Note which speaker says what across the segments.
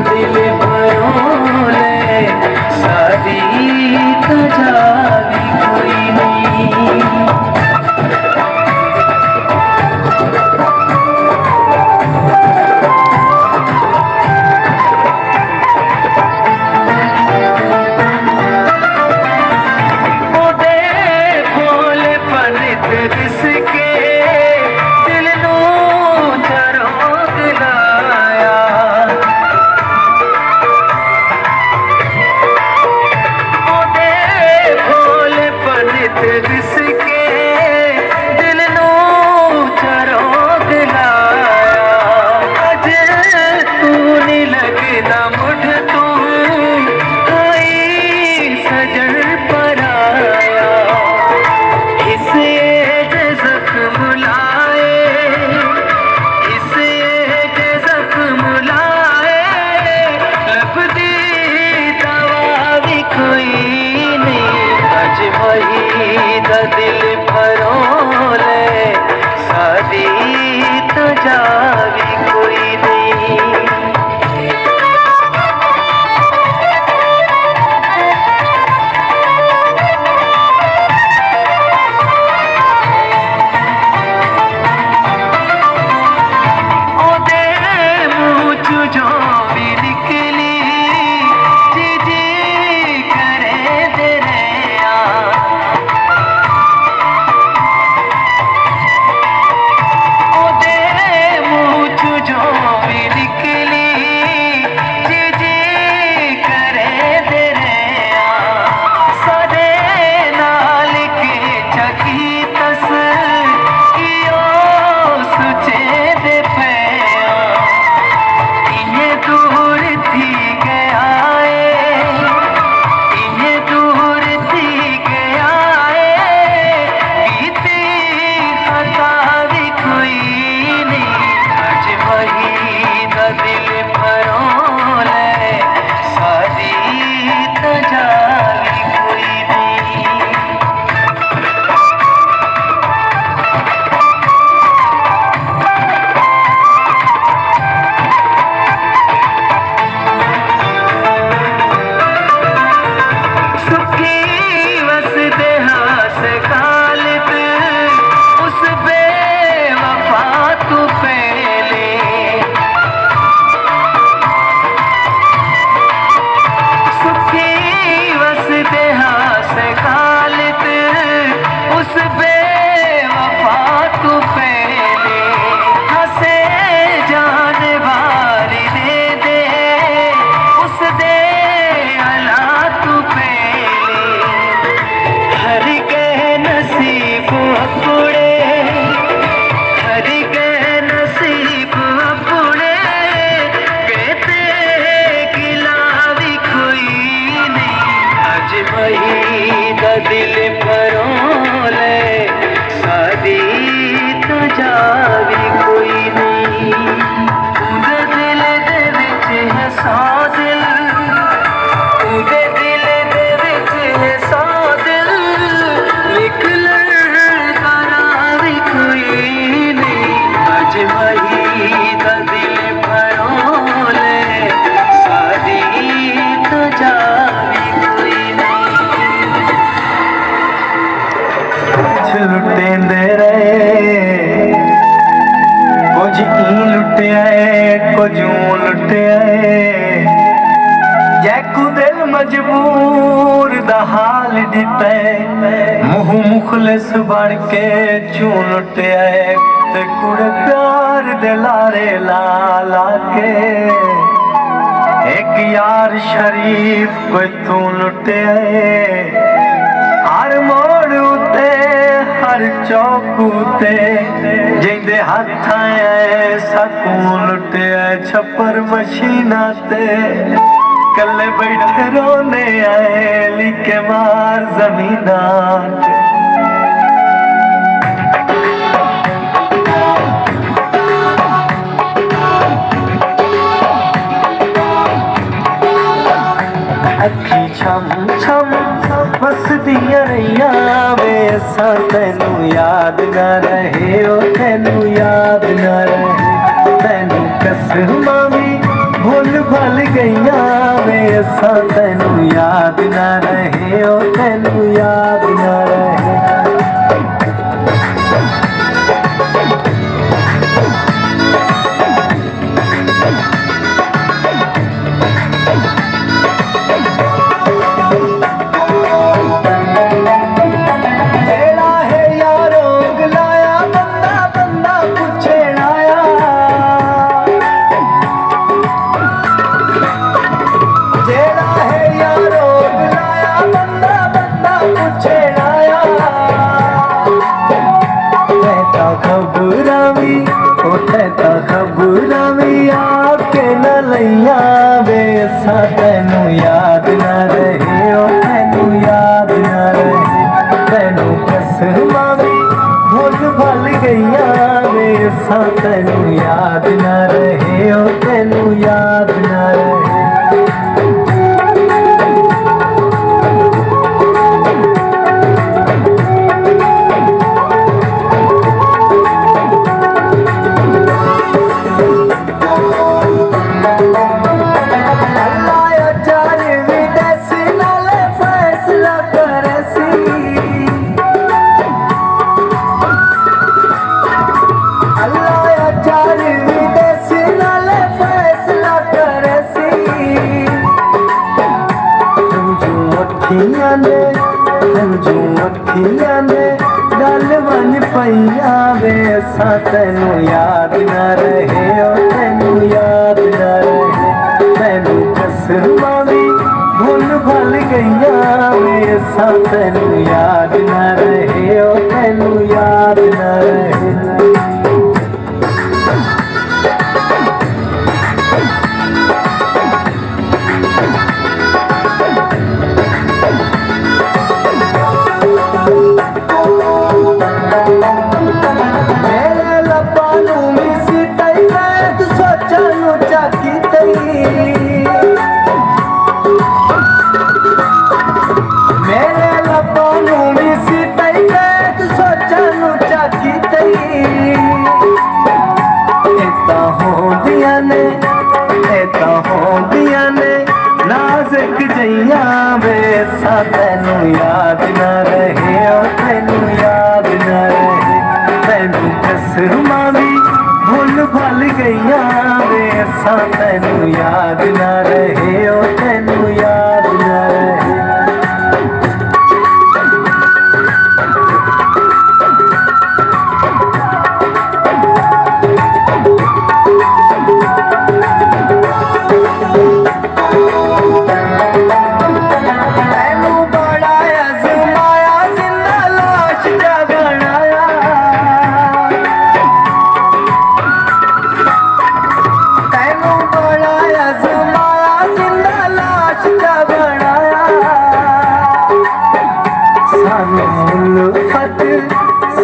Speaker 1: दिल भरोले सादी तजावी कोई नहीं। दिल भरोले सादी तजावी कोई नहीं। दिल भरोले सादी तजावी कोई नहीं। उदे दिल दे विच है सौ दिल, उदे दिल दे विच है सौ दिल, लिख लड़कारा भी कोई नहीं। अज वही दा दिल भरोले सादी तजावी लुटेंदे रहे कुछ ई लुटिया कुछ लुटिया जैकू दिल मजबूर दा हाल दिता मुँह मुखलिस बन के चू लुटिया ते कुड़े प्यार दे लारे ला ला के एक यार शरीफ कोई तू लुटिया हर मोड़ उते हर चौक उते जिंदे हथ सकून लुटिया छप्पर मशीना ते कले बैठे रोने आए लिखे मार जमीना अखी छम छम बसदियां रहिया वे असा तेनू याद न रहे ओ तेनू याद न रहे तेनू कसमां भी भुल भल गईया वे असा तेनू याद ना रहे ओ तेनू याद ना रहे। खबरावी आके न लैया वे असा तेनू याद ना रहे ओ तेनू याद ना रहे। तेनू कसमां भी भुल भल गईया वे असा तेनू याद ना रहे ओ तेनू याद ना रहे। अखियां ने गल बन पईया वे असा तेनू याद ना रहे ओ तेनू याद ना रहे। तेनू कसमां भी भुल भल गईया वे असा तेनू याद ना रहे ओ तेनू याद ना रहे। नाज़ुक जइया वे असा तेनू याद ना रहे ओ तेनू याद ना रहे। तेनू कसमां भी भुल भल गईया वे असा तेनू याद ना रहे ओ तेनू याद ना रहे।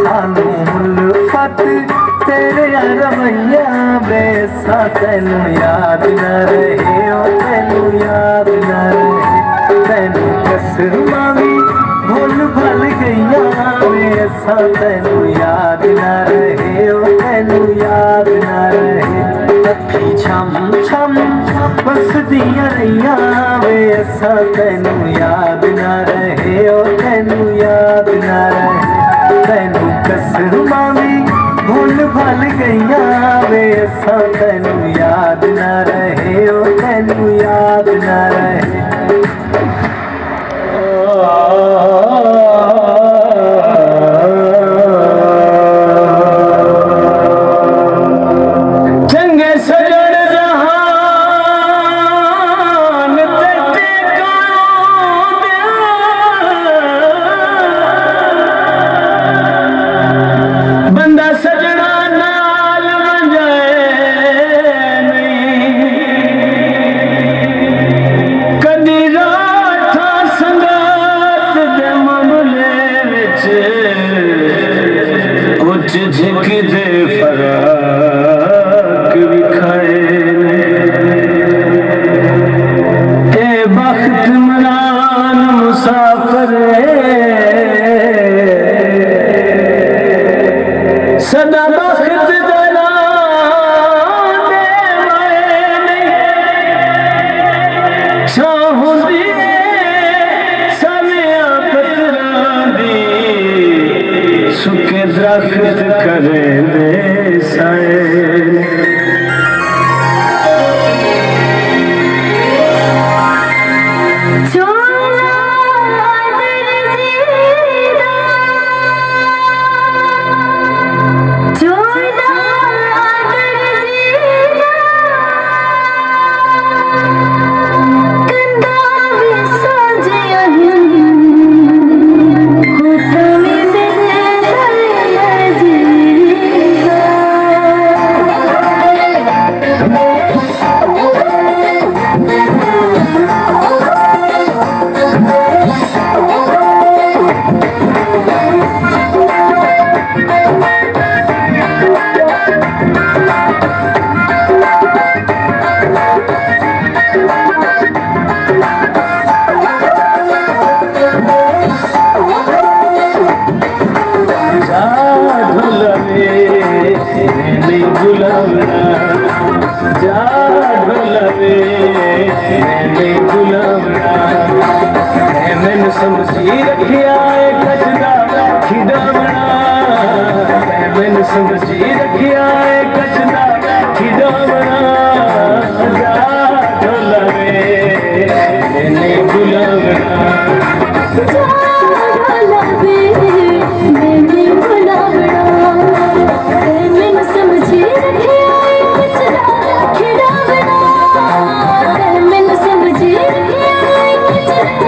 Speaker 1: सानू उल्फत तेरे रवैया वे असा तेनू याद ना रहे ओ तेनू याद ना रहे। तेनू कसमां भी भुल भल गईया वे असा तेनू याद ना रहे ओ तेनू याद ना रहे। अखी छम छम बसदियां रहिया वे असा तेनू याद ना रहे ओ तेनू याद ना रहे। तेनू कसमां भी भुल भल गईया वे असा तेनू याद ना रहे ओ तेनू याद ना रहे। दरख्त करेंदे सैर समझी रखिया कचदा खिडावना मैंने समझी रखिया कचदा खिडावना जा ढोलवे मैंने बुलावना जा ढोलवे मैंने बुलावना मैंने समझी रखिया कचदा खिडावना मैंने समझी रखिया कचदा खिडावना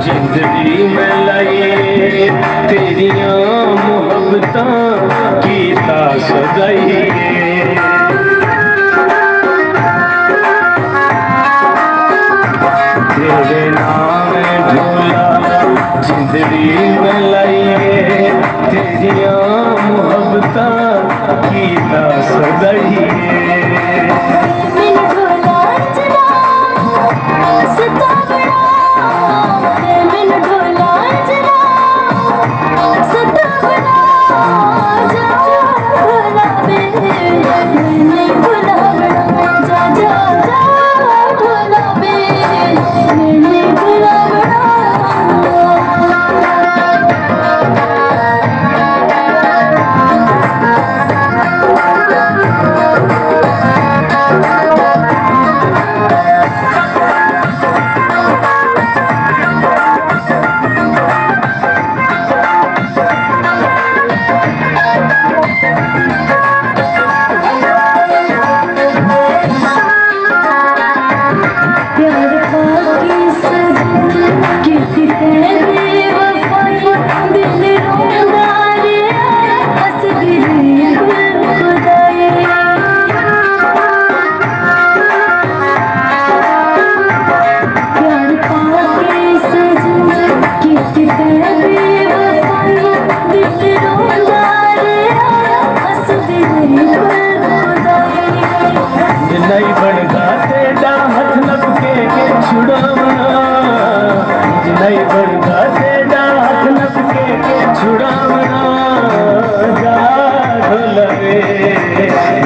Speaker 1: जिंदगी में लाइए तेरिया मोहब्बता कीता सजाइए तेरे नाम ढोला जिंदगी में लाइए तेरिया मोहब्बता कीता सजाइए ढोलवे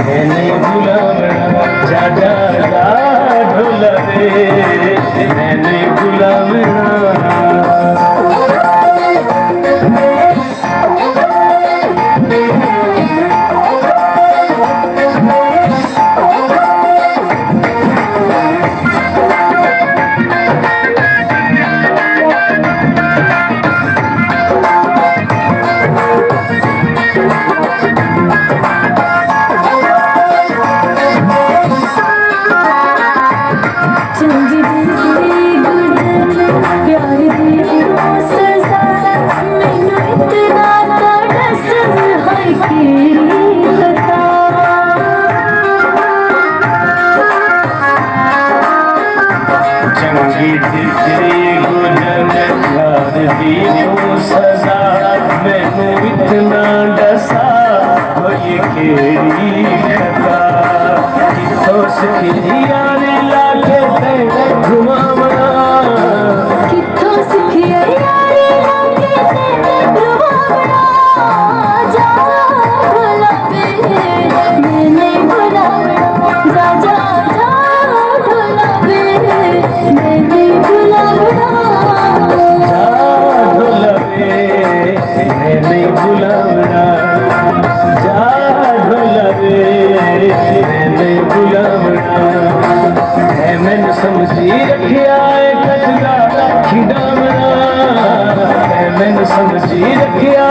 Speaker 1: मैंने बुलावना जा जा जा ढोलवे मैंने बुलावना समझी रखिया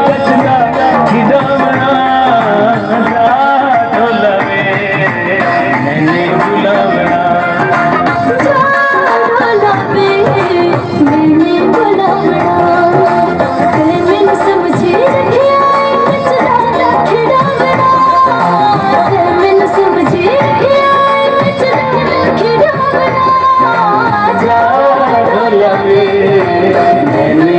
Speaker 1: कचरा खिडावना ढोलवे मैंने बुलावना ढोलवे मैंने बुलावना मैंने समझी रखिया कचरा खिडावना मैंने समझी रखिया कचरा खिडावना ढोलवे मैंने